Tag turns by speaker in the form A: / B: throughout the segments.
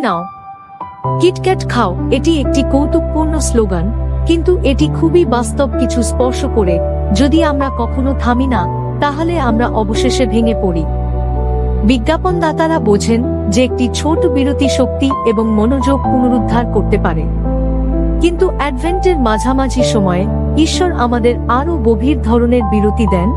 A: নাও, KitKat খাও। এটি একটি কৌতুকপূর্ণ স্লোগান, কিন্তু এটি খুবই বাস্তব। কিছু স্পর্শ করে যদি আমরা কখনো থামি না, তাহলে আমরা অবশেষে ভেঙে পড়ি। বিজ্ঞাপনদাতারা বোঝেন যে একটি ছোট বিরতি শক্তি এবং মনোযোগ পুনরুদ্ধার করতে পারে। কিন্তু অ্যাডভেন্টের মাঝামাঝি সময়ে ঈশ্বর আমাদের আরও গভীর ধরনের বিরতি দেন,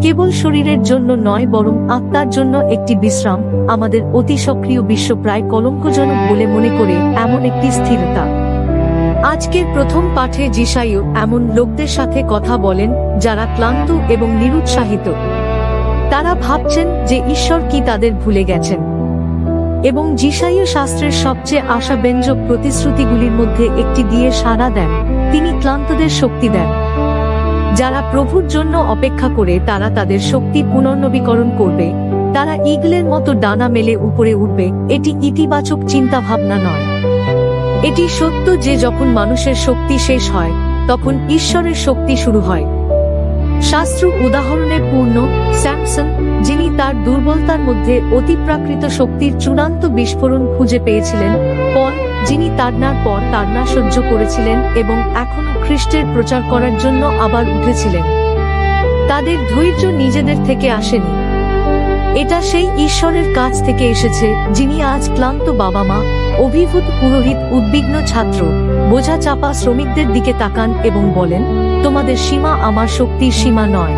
A: কেবল শরীরের জন্য নয় বরং আত্মার জন্য একটি বিশ্রাম। আমাদের অতি সক্রিয় বিশ্ব প্রায় কলঙ্কজনক বলে মনে করে এমন একটি স্থিরতা। আজকের প্রথম পাঠে যিশাইও এমন লোকদের সাথে কথা বলেন যারা ক্লান্ত এবং নিরুৎসাহিত। তারা ভাবছেন যে ঈশ্বর কি তাদের ভুলে গেছেন, এবং যিশাইও শাস্ত্রের সবচেয়ে আশাব্যঞ্জক প্রতিশ্রুতিগুলির মধ্যে একটি দিয়ে সাড়া দেন। তিনি ক্লান্তদের শক্তি দেন। যারা প্রভুর জন্য অপেক্ষা করে তারা তাদের শক্তি পুনর্নবীকরণ করবে। তারা ঈগলের মতো ডানা মেলে উপরে উঠবে। এটি ইতিবাচক চিন্তাভাবনা নয়, এটি সত্য যে যখন মানুষের শক্তি শেষ হয় তখন ঈশ্বরের শক্তি শুরু হয়। শাস্ত্র উদাহরণে পূর্ণ। স্যামসন, যিনি তার দুর্বলতার মধ্যে অতিপ্রাকৃত শক্তির চূড়ান্ত বিস্ফোরণ খুঁজে পেয়েছিলেন। পল, যিনি তাড়নার পর তাড়না সহ্য করেছিলেন এবং এখনো খ্রিস্টের প্রচার করার জন্য আবার উঠেছিলেন। তাদের ধৈর্য নিজেদের থেকে আসেনি, এটা সেই ঈশ্বরের কাছ থেকে এসেছে যিনি আজ ক্লান্ত বাবা মা, অভিভূত পুরোহিত, উদ্বিগ্ন ছাত্র, বোঝা চাপা শ্রমিকদের দিকে তাকান এবং বলেন, তোমাদের সীমা আমার শক্তির সীমা নয়।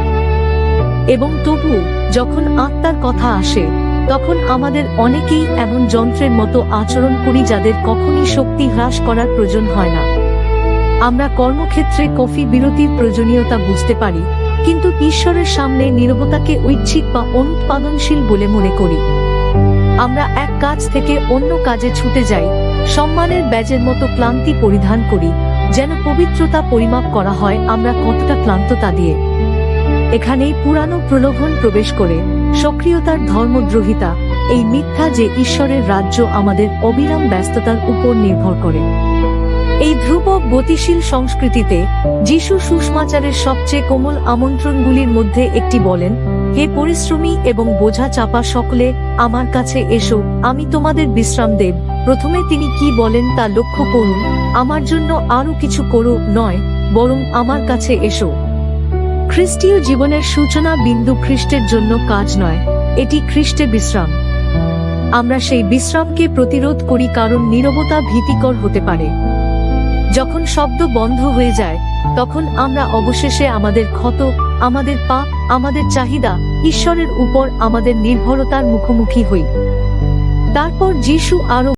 A: এবং তবু যখন আত্মার কথা আসে তখন আমাদের অনেকেই এমন যন্ত্রের মতো আচরণ করি যাদের কখনই শক্তি হ্রাস করার প্রয়োজন হয় না। আমরা কর্মক্ষেত্রে কফি বিরতির প্রয়োজনীয়তা বুঝতে পারি, কিন্তু ঈশ্বরের সামনে নীরবতাকে ঐচ্ছিক বা অনুৎপাদনশীল বলে মনে করি। আমরা এক কাজ থেকে অন্য কাজে ছুটে যাই, সম্মানের ব্যাজের মতো ক্লান্তি পরিধান করি, যেন পবিত্রতা পরিমাপ করা হয় আমরা কতটা ক্লান্ত তা দিয়ে। এখানেই পুরানো প্রলোভন প্রবেশ করে, সক্রিয়তার ধর্মদ্রোহিতা, এই মিথ্যা যে ঈশ্বরের রাজ্য আমাদের অবিরাম ব্যস্ততার উপর নির্ভর করে। এই ধ্রুবক গতিশীল সংস্কৃতিতে যিশু সুসমাচারের সবচেয়ে কোমল আমন্ত্রণগুলির মধ্যে একটি বলেন, হে পরিশ্রমী এবং বোঝা চাপা সকলে, আমার কাছে এসো, আমি তোমাদের বিশ্রাম দেব। প্রথমে তিনি কি বলেন তা লক্ষ্য করুন, আমার জন্য আরো কিছু করো নয়, বরং আমার কাছে এসো। খ্রিস্টীয় জীবনের সূচনা বিন্দু খ্রিস্টের জন্য কাজ নয়, এটি খ্রিস্টে বিশ্রাম। আমরা সেই বিশ্রামকে প্রতিরোধ করি কারণ নীরবতা ভীতিকর হতে পারে। যখন শব্দ বন্ধ হয়ে যায় তখন আমরা অবশেষে আমাদের ক্ষত, আমাদের পাপ, আমাদের চাহিদা, ঈশ্বরের উপর আমাদের নির্ভরতার মুখোমুখি হই। তারপর যিশু আরো